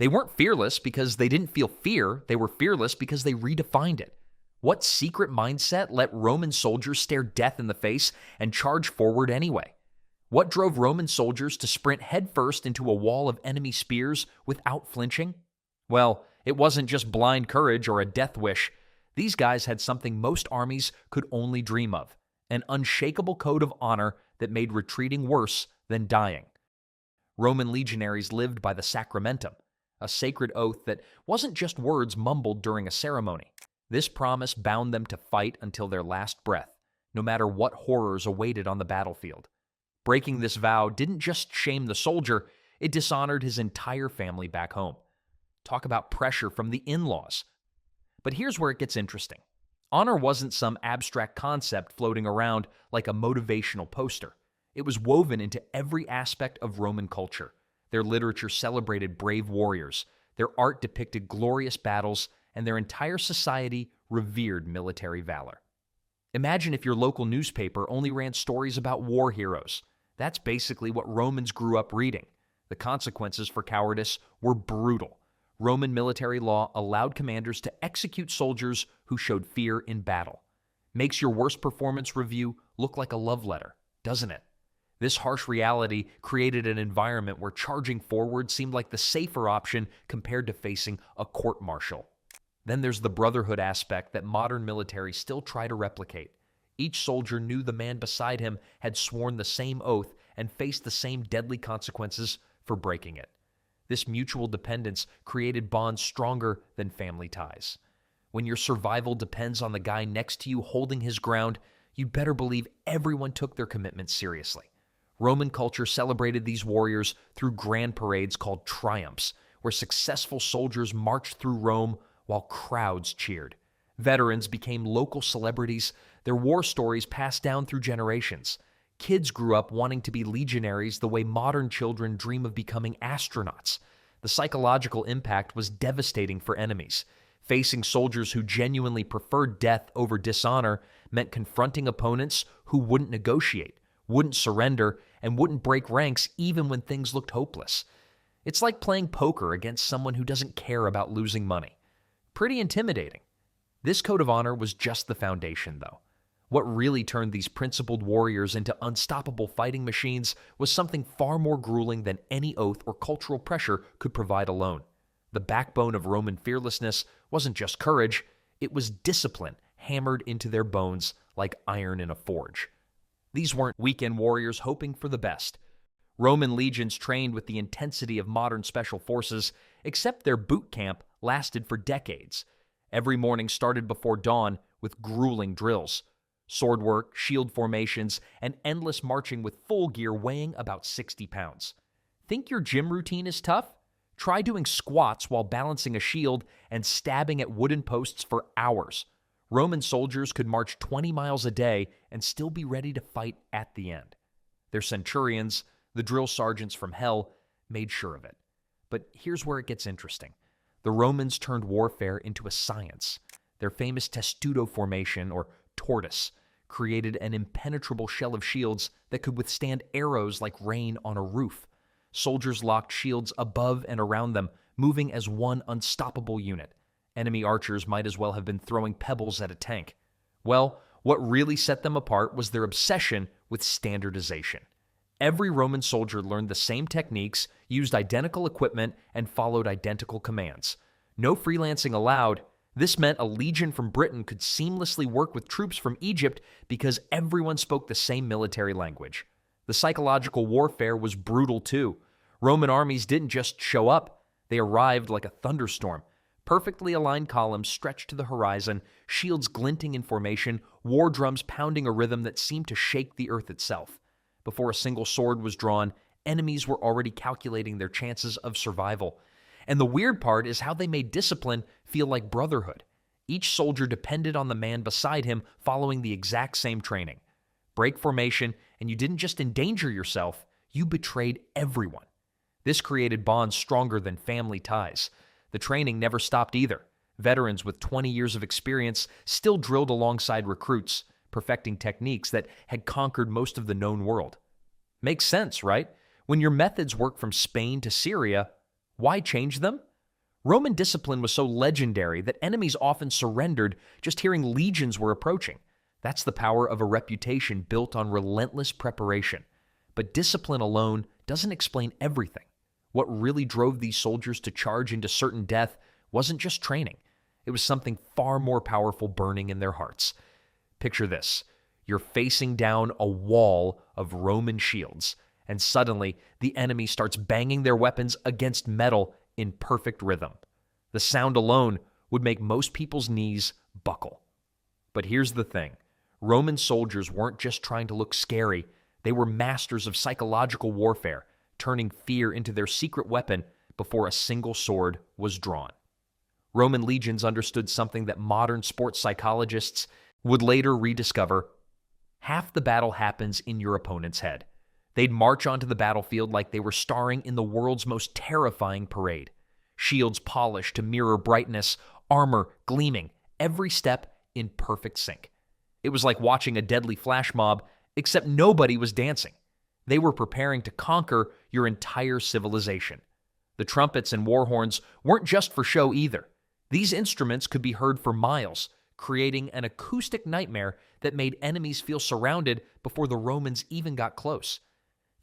They weren't fearless because they didn't feel fear. They were fearless because they redefined it. What secret mindset let Roman soldiers stare death in the face and charge forward anyway? What drove Roman soldiers to sprint headfirst into a wall of enemy spears without flinching? Well, it wasn't just blind courage or a death wish. These guys had something most armies could only dream of, an unshakable code of honor that made retreating worse than dying. Roman legionaries lived by the sacramentum, a sacred oath that wasn't just words mumbled during a ceremony. This promise bound them to fight until their last breath, no matter what horrors awaited on the battlefield. Breaking this vow didn't just shame the soldier, it dishonored his entire family back home. Talk about pressure from the in-laws. But here's where it gets interesting. Honor wasn't some abstract concept floating around like a motivational poster. It was woven into every aspect of Roman culture. Their literature celebrated brave warriors, their art depicted glorious battles, and their entire society revered military valor. Imagine if your local newspaper only ran stories about war heroes. That's basically what Romans grew up reading. The consequences for cowardice were brutal. Roman military law allowed commanders to execute soldiers who showed fear in battle. Makes your worst performance review look like a love letter, doesn't it? This harsh reality created an environment where charging forward seemed like the safer option compared to facing a court-martial. Then there's the brotherhood aspect that modern militaries still try to replicate. Each soldier knew the man beside him had sworn the same oath and faced the same deadly consequences for breaking it. This mutual dependence created bonds stronger than family ties. When your survival depends on the guy next to you holding his ground, you'd better believe everyone took their commitment seriously. Roman culture celebrated these warriors through grand parades called triumphs, where successful soldiers marched through Rome while crowds cheered. Veterans became local celebrities, their war stories passed down through generations. Kids grew up wanting to be legionaries the way modern children dream of becoming astronauts. The psychological impact was devastating for enemies. Facing soldiers who genuinely preferred death over dishonor meant confronting opponents who wouldn't negotiate, wouldn't surrender, and wouldn't break ranks even when things looked hopeless. It's like playing poker against someone who doesn't care about losing money. Pretty intimidating. This code of honor was just the foundation, though. What really turned these principled warriors into unstoppable fighting machines was something far more grueling than any oath or cultural pressure could provide alone. The backbone of Roman fearlessness wasn't just courage, it was discipline hammered into their bones like iron in a forge. These weren't weekend warriors hoping for the best. Roman legions trained with the intensity of modern special forces, except their boot camp lasted for decades. Every morning started before dawn with grueling drills. Sword work, shield formations, and endless marching with full gear weighing about 60 pounds. Think your gym routine is tough? Try doing squats while balancing a shield and stabbing at wooden posts for hours. Roman soldiers could march 20 miles a day and still be ready to fight at the end. Their centurions, the drill sergeants from hell, made sure of it. But here's where it gets interesting. The Romans turned warfare into a science. Their famous testudo formation, or tortoise, created an impenetrable shell of shields that could withstand arrows like rain on a roof. Soldiers locked shields above and around them, moving as one unstoppable unit. Enemy archers might as well have been throwing pebbles at a tank. Well, what really set them apart was their obsession with standardization. Every Roman soldier learned the same techniques, used identical equipment, and followed identical commands. No freelancing allowed. This meant a legion from Britain could seamlessly work with troops from Egypt because everyone spoke the same military language. The psychological warfare was brutal too. Roman armies didn't just show up. They arrived like a thunderstorm. Perfectly aligned columns stretched to the horizon, shields glinting in formation, war drums pounding a rhythm that seemed to shake the earth itself. Before a single sword was drawn, enemies were already calculating their chances of survival. And the weird part is how they made discipline feel like brotherhood. Each soldier depended on the man beside him following the exact same training. Break formation, and you didn't just endanger yourself, you betrayed everyone. This created bonds stronger than family ties. The training never stopped either. Veterans with 20 years of experience still drilled alongside recruits, perfecting techniques that had conquered most of the known world. Makes sense, right? When your methods work from Spain to Syria, why change them? Roman discipline was so legendary that enemies often surrendered just hearing legions were approaching. That's the power of a reputation built on relentless preparation. But discipline alone doesn't explain everything. What really drove these soldiers to charge into certain death wasn't just training. It was something far more powerful burning in their hearts. Picture this. You're facing down a wall of Roman shields, and suddenly the enemy starts banging their weapons against metal in perfect rhythm. The sound alone would make most people's knees buckle. But here's the thing. Roman soldiers weren't just trying to look scary. They were masters of psychological warfare, turning fear into their secret weapon before a single sword was drawn. Roman legions understood something that modern sports psychologists would later rediscover. Half the battle happens in your opponent's head. They'd march onto the battlefield like they were starring in the world's most terrifying parade. Shields polished to mirror brightness, armor gleaming, every step in perfect sync. It was like watching a deadly flash mob, except nobody was dancing. They were preparing to conquer your entire civilization. The trumpets and war horns weren't just for show either. These instruments could be heard for miles, creating an acoustic nightmare that made enemies feel surrounded before the Romans even got close.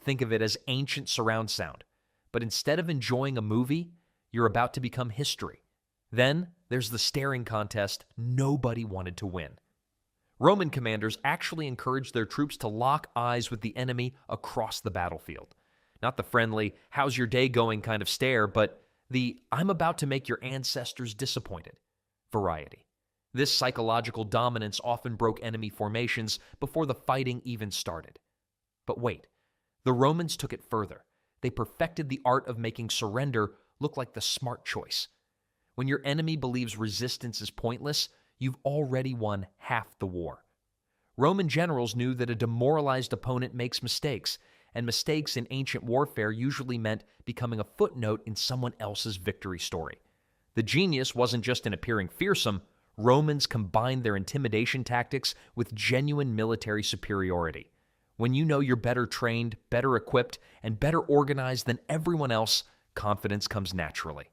Think of it as ancient surround sound. But instead of enjoying a movie, you're about to become history. Then there's the staring contest nobody wanted to win. Roman commanders actually encouraged their troops to lock eyes with the enemy across the battlefield. Not the friendly, how's your day going kind of stare, but the I'm about to make your ancestors disappointed variety. This psychological dominance often broke enemy formations before the fighting even started. But wait, the Romans took it further. They perfected the art of making surrender look like the smart choice. When your enemy believes resistance is pointless, you've already won half the war. Roman generals knew that a demoralized opponent makes mistakes, and mistakes in ancient warfare usually meant becoming a footnote in someone else's victory story. The genius wasn't just in appearing fearsome. Romans combined their intimidation tactics with genuine military superiority. When you know you're better trained, better equipped, and better organized than everyone else, confidence comes naturally.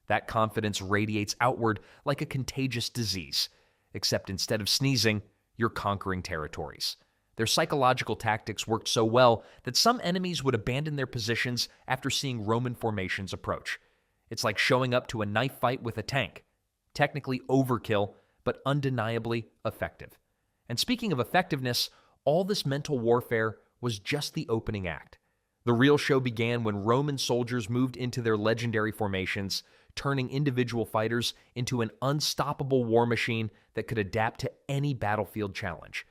That confidence radiates outward like a contagious disease, except instead of sneezing, you're conquering territories. Their psychological tactics worked so well that some enemies would abandon their positions after seeing Roman formations approach. It's like showing up to a knife fight with a tank. Technically overkill, but undeniably effective. And speaking of effectiveness, all this mental warfare was just the opening act. The real show began when Roman soldiers moved into their legendary formations, turning individual fighters into an unstoppable war machine that could adapt to any battlefield challenge.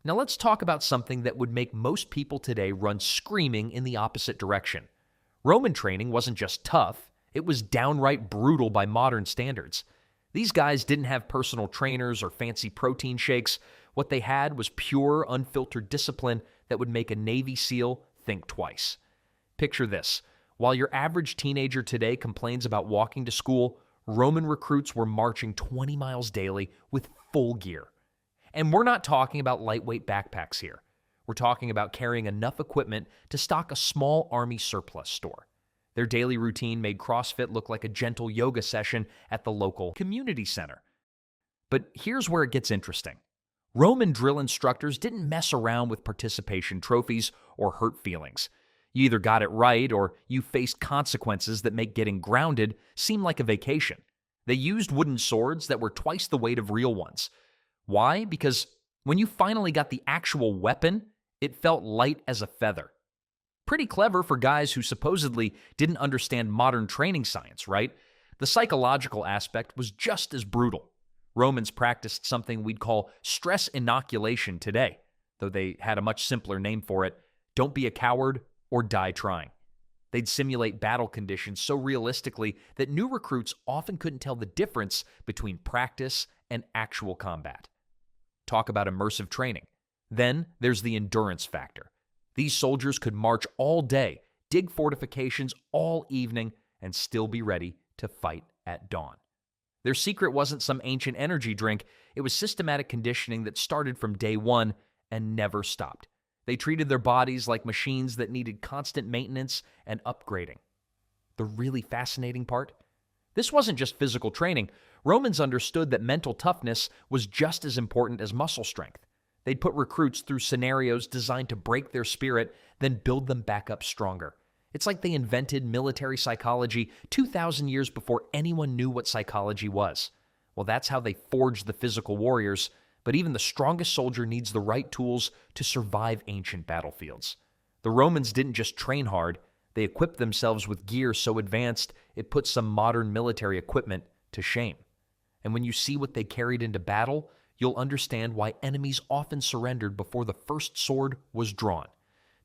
Now let's talk about something that would make most people today run screaming in the opposite direction. Roman training wasn't just tough, it was downright brutal by modern standards. These guys didn't have personal trainers or fancy protein shakes. What they had was pure, unfiltered discipline that would make a Navy SEAL think twice. Picture this. While your average teenager today complains about walking to school, Roman recruits were marching 20 miles daily with full gear. And we're not talking about lightweight backpacks here. We're talking about carrying enough equipment to stock a small army surplus store. Their daily routine made CrossFit look like a gentle yoga session at the local community center. But here's where it gets interesting. Roman drill instructors didn't mess around with participation trophies or hurt feelings. You either got it right or you faced consequences that make getting grounded seem like a vacation. They used wooden swords that were twice the weight of real ones. Why? Because when you finally got the actual weapon, it felt light as a feather. Pretty clever for guys who supposedly didn't understand modern training science, right? The psychological aspect was just as brutal. Romans practiced something we'd call stress inoculation today, though they had a much simpler name for it. Don't be a coward or die trying. They'd simulate battle conditions so realistically that new recruits often couldn't tell the difference between practice and actual combat. Talk about immersive training. Then there's the endurance factor. These soldiers could march all day, dig fortifications all evening, and still be ready to fight at dawn. Their secret wasn't some ancient energy drink. It was systematic conditioning that started from day one and never stopped. They treated their bodies like machines that needed constant maintenance and upgrading. The really fascinating part? This wasn't just physical training. Romans understood that mental toughness was just as important as muscle strength. They'd put recruits through scenarios designed to break their spirit, then build them back up stronger. It's like they invented military psychology 2,000 years before anyone knew what psychology was. Well, that's how they forged the physical warriors, but even the strongest soldier needs the right tools to survive ancient battlefields. The Romans didn't just train hard, they equipped themselves with gear so advanced it put some modern military equipment to shame. And when you see what they carried into battle, you'll understand why enemies often surrendered before the first sword was drawn.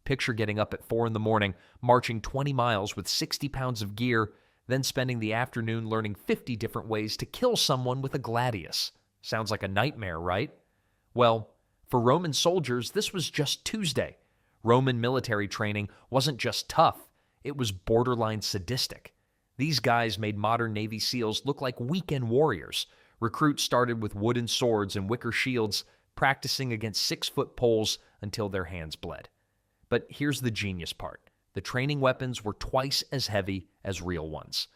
Picture getting up at 4 a.m, marching 20 miles with 60 pounds of gear, then spending the afternoon learning 50 different ways to kill someone with a gladius. Sounds like a nightmare, right? Well, for Roman soldiers, this was just Tuesday. Roman military training wasn't just tough, it was borderline sadistic. These guys made modern Navy SEALs look like weekend warriors. Recruits started with wooden swords and wicker shields, practicing against 6-foot poles until their hands bled. But here's the genius part. The training weapons were twice as heavy as real ones.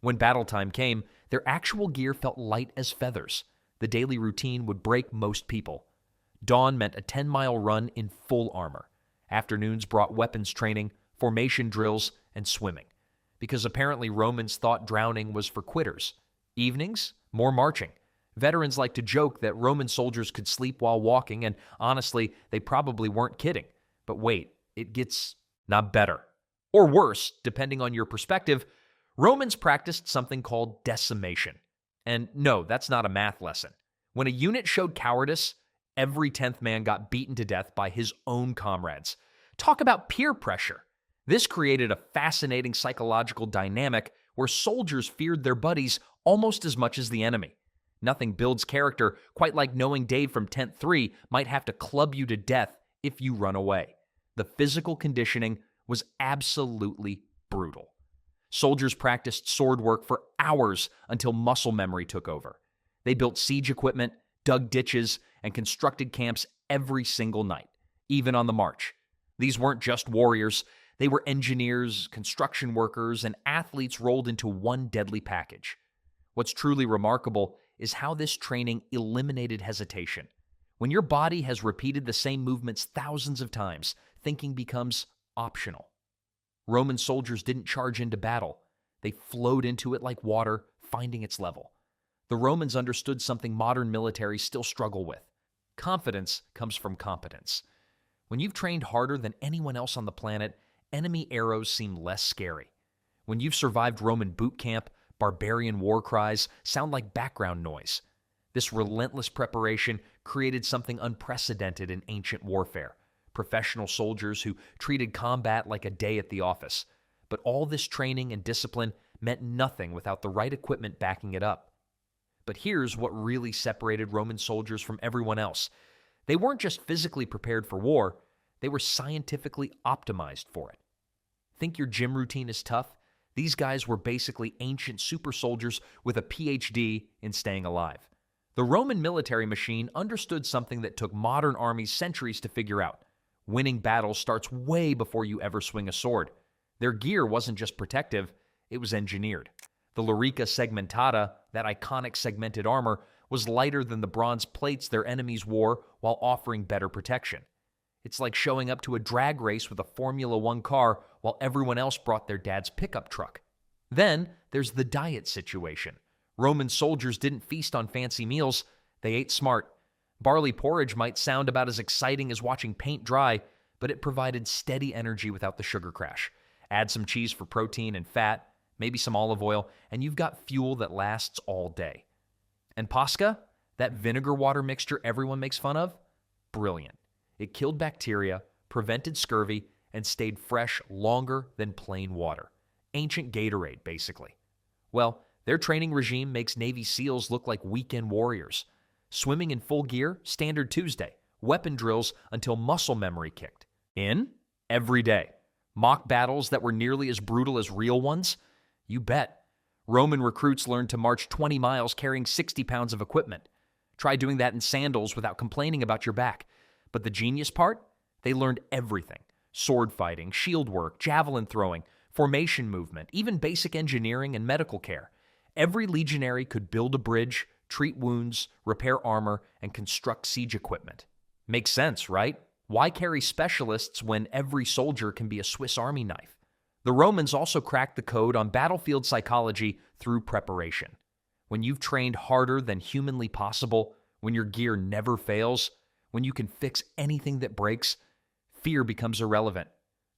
When battle time came, their actual gear felt light as feathers. The daily routine would break most people. Dawn meant a 10-mile run in full armor. Afternoons brought weapons training, formation drills, and swimming. Because apparently Romans thought drowning was for quitters. Evenings, more marching. Veterans like to joke that Roman soldiers could sleep while walking, and honestly, they probably weren't kidding. But wait, it gets not better. Or worse, depending on your perspective, Romans practiced something called decimation. And no, that's not a math lesson. When a unit showed cowardice, every 10th man got beaten to death by his own comrades. Talk about peer pressure. This created a fascinating psychological dynamic where soldiers feared their buddies almost as much as the enemy. Nothing builds character quite like knowing Dave from Tent 3 might have to club you to death if you run away. The physical conditioning was absolutely brutal. Soldiers practiced sword work for hours until muscle memory took over. They built siege equipment, dug ditches, and constructed camps every single night, even on the march. These weren't just warriors. They were engineers, construction workers, and athletes rolled into one deadly package. What's truly remarkable is how this training eliminated hesitation. When your body has repeated the same movements thousands of times, thinking becomes optional. Roman soldiers didn't charge into battle. They flowed into it like water, finding its level. The Romans understood something modern militaries still struggle with. Confidence comes from competence. When you've trained harder than anyone else on the planet, enemy arrows seem less scary. When you've survived Roman boot camp, barbarian war cries sound like background noise. This relentless preparation created something unprecedented in ancient warfare. Professional soldiers who treated combat like a day at the office. But all this training and discipline meant nothing without the right equipment backing it up. But here's what really separated Roman soldiers from everyone else. They weren't just physically prepared for war, they were scientifically optimized for it. Think your gym routine is tough? These guys were basically ancient super soldiers with a PhD in staying alive. The Roman military machine understood something that took modern armies centuries to figure out. Winning battles starts way before you ever swing a sword. Their gear wasn't just protective, it was engineered. The Larica segmentata, that iconic segmented armor, was lighter than the bronze plates their enemies wore while offering better protection. It's like showing up to a drag race with a Formula One car while everyone else brought their dad's pickup truck. Then there's the diet situation. Roman soldiers didn't feast on fancy meals, they ate smart. Barley porridge might sound about as exciting as watching paint dry, but it provided steady energy without the sugar crash. Add some cheese for protein and fat, maybe some olive oil, and you've got fuel that lasts all day. And Pasca, that vinegar water mixture everyone makes fun of? Brilliant. It killed bacteria, prevented scurvy, and stayed fresh longer than plain water. Ancient Gatorade, basically. Well, their training regime makes Navy SEALs look like weekend warriors. Swimming in full gear, standard Tuesday. Weapon drills until muscle memory kicked. In? Every day. Mock battles that were nearly as brutal as real ones? You bet. Roman recruits learned to march 20 miles carrying 60 pounds of equipment. Try doing that in sandals without complaining about your back. But the genius part? They learned everything. Sword fighting, shield work, javelin throwing, formation movement, even basic engineering and medical care. Every legionary could build a bridge, treat wounds, repair armor, and construct siege equipment. Makes sense, right? Why carry specialists when every soldier can be a Swiss Army knife? The Romans also cracked the code on battlefield psychology through preparation. When you've trained harder than humanly possible, when your gear never fails, when you can fix anything that breaks, fear becomes irrelevant.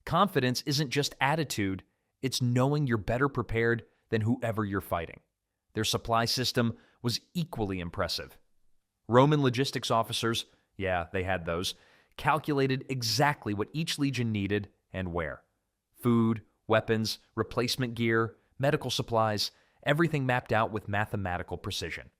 Confidence isn't just attitude, it's knowing you're better prepared than whoever you're fighting. Their supply system was equally impressive. Roman logistics officers, yeah, they had those, calculated exactly what each legion needed and where. Food, weapons, replacement gear, medical supplies, everything mapped out with mathematical precision.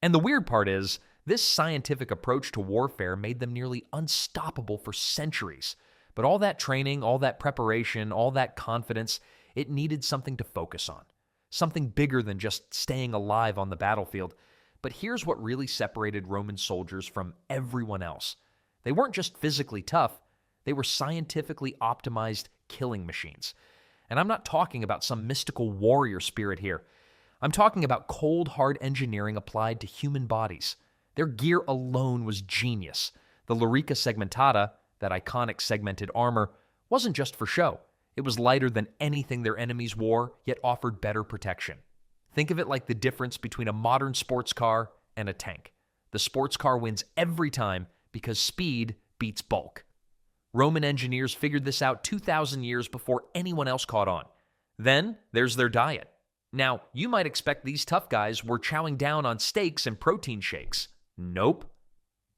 And the weird part is, this scientific approach to warfare made them nearly unstoppable for centuries. But all that training, all that preparation, all that confidence, it needed something to focus on. Something bigger than just staying alive on the battlefield. But here's what really separated Roman soldiers from everyone else. They weren't just physically tough, they were scientifically optimized killing machines. And I'm not talking about some mystical warrior spirit here. I'm talking about cold, hard engineering applied to human bodies. Their gear alone was genius. The Lorica segmentata, that iconic segmented armor, wasn't just for show. It was lighter than anything their enemies wore, yet offered better protection. Think of it like the difference between a modern sports car and a tank. The sports car wins every time because speed beats bulk. Roman engineers figured this out 2,000 years before anyone else caught on. Then there's their diet. Now, you might expect these tough guys were chowing down on steaks and protein shakes. Nope.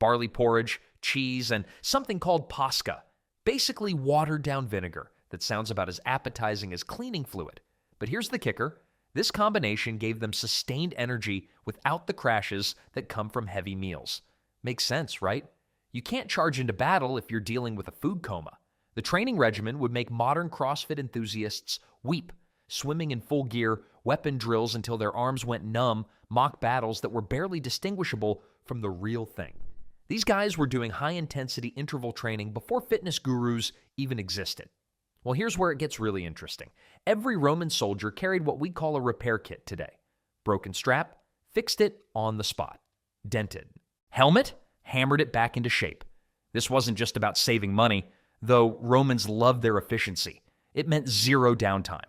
Barley porridge, cheese, and something called pasca, basically watered-down vinegar that sounds about as appetizing as cleaning fluid. But here's the kicker. This combination gave them sustained energy without the crashes that come from heavy meals. Makes sense, right? You can't charge into battle if you're dealing with a food coma. The training regimen would make modern CrossFit enthusiasts weep, swimming in full gear, weapon drills until their arms went numb, mock battles that were barely distinguishable from the real thing. These guys were doing high-intensity interval training before fitness gurus even existed. Well, here's where it gets really interesting. Every Roman soldier carried what we call a repair kit today. Broken strap, fixed it on the spot. Dented. Helmet, hammered it back into shape. This wasn't just about saving money, though Romans loved their efficiency. It meant zero downtime.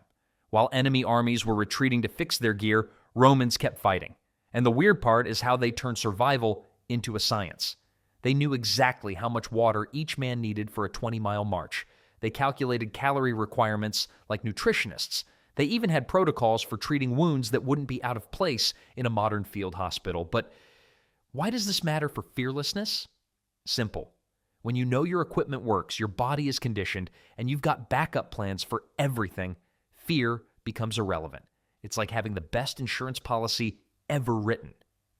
While enemy armies were retreating to fix their gear, Romans kept fighting. And the weird part is how they turned survival into a science. They knew exactly how much water each man needed for a 20-mile march. They calculated calorie requirements like nutritionists. They even had protocols for treating wounds that wouldn't be out of place in a modern field hospital. But why does this matter for fearlessness? Simple. When you know your equipment works, your body is conditioned, and you've got backup plans for everything, fear becomes irrelevant. It's like having the best insurance policy ever written.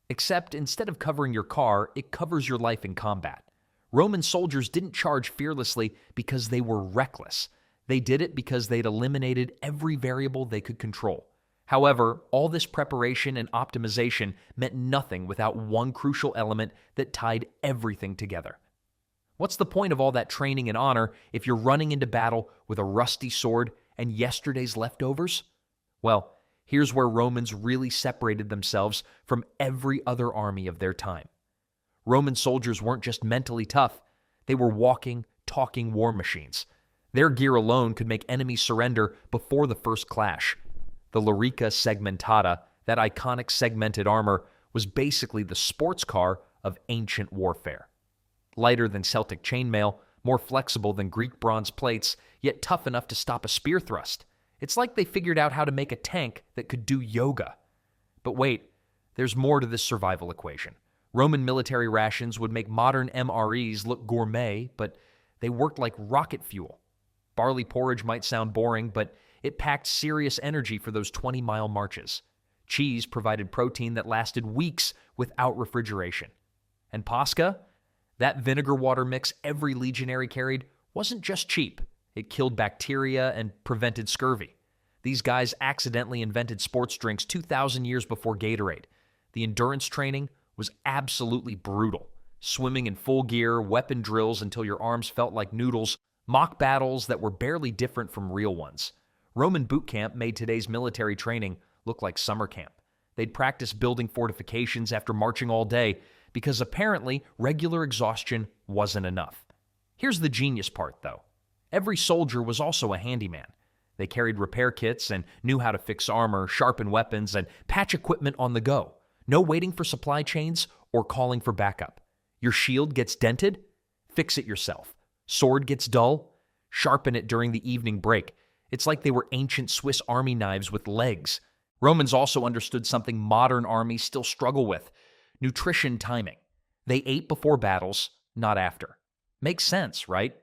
Except instead of covering your car, it covers your life in combat. Roman soldiers didn't charge fearlessly because they were reckless. They did it because they'd eliminated every variable they could control. However, all this preparation and optimization meant nothing without one crucial element that tied everything together. What's the point of all that training and honor if you're running into battle with a rusty sword and yesterday's leftovers? Well, here's where Romans really separated themselves from every other army of their time. Roman soldiers weren't just mentally tough, they were walking, talking war machines. Their gear alone could make enemies surrender before the first clash. The Lorica segmentata, that iconic segmented armor, was basically the sports car of ancient warfare. Lighter than Celtic chainmail, more flexible than Greek bronze plates, yet tough enough to stop a spear thrust. It's like they figured out how to make a tank that could do yoga. But wait, there's more to this survival equation. Roman military rations would make modern MREs look gourmet, but they worked like rocket fuel. Barley porridge might sound boring, but it packed serious energy for those 20-mile marches. Cheese provided protein that lasted weeks without refrigeration. And pasca, that vinegar water mix every legionary carried, wasn't just cheap. It killed bacteria and prevented scurvy. These guys accidentally invented sports drinks 2,000 years before Gatorade. The endurance training was absolutely brutal. Swimming in full gear, weapon drills until your arms felt like noodles, mock battles that were barely different from real ones. Roman boot camp made today's military training look like summer camp. They'd practice building fortifications after marching all day because apparently regular exhaustion wasn't enough. Here's the genius part, though. Every soldier was also a handyman. They carried repair kits and knew how to fix armor, sharpen weapons, and patch equipment on the go. No waiting for supply chains or calling for backup. Your shield gets dented? Fix it yourself. Sword gets dull? Sharpen it during the evening break. It's like they were ancient Swiss army knives with legs. Romans also understood something modern armies still struggle with: nutrition timing. They ate before battles, not after. Makes sense, right?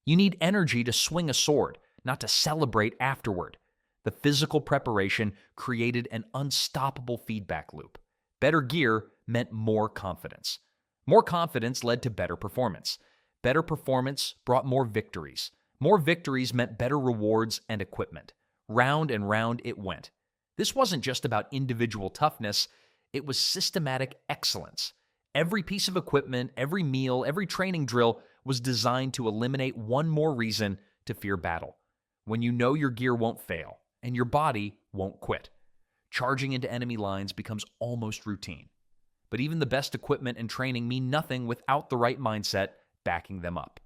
You need energy to swing a sword, not to celebrate afterward. The physical preparation created an unstoppable feedback loop. Better gear meant more confidence. More confidence led to better performance. Better performance brought more victories. More victories meant better rewards and equipment. Round and round it went. This wasn't just about individual toughness, it was systematic excellence. Every piece of equipment, every meal, every training drill was designed to eliminate one more reason to fear battle. When you know your gear won't fail, and your body won't quit, charging into enemy lines becomes almost routine. But even the best equipment and training mean nothing without the right mindset backing them up.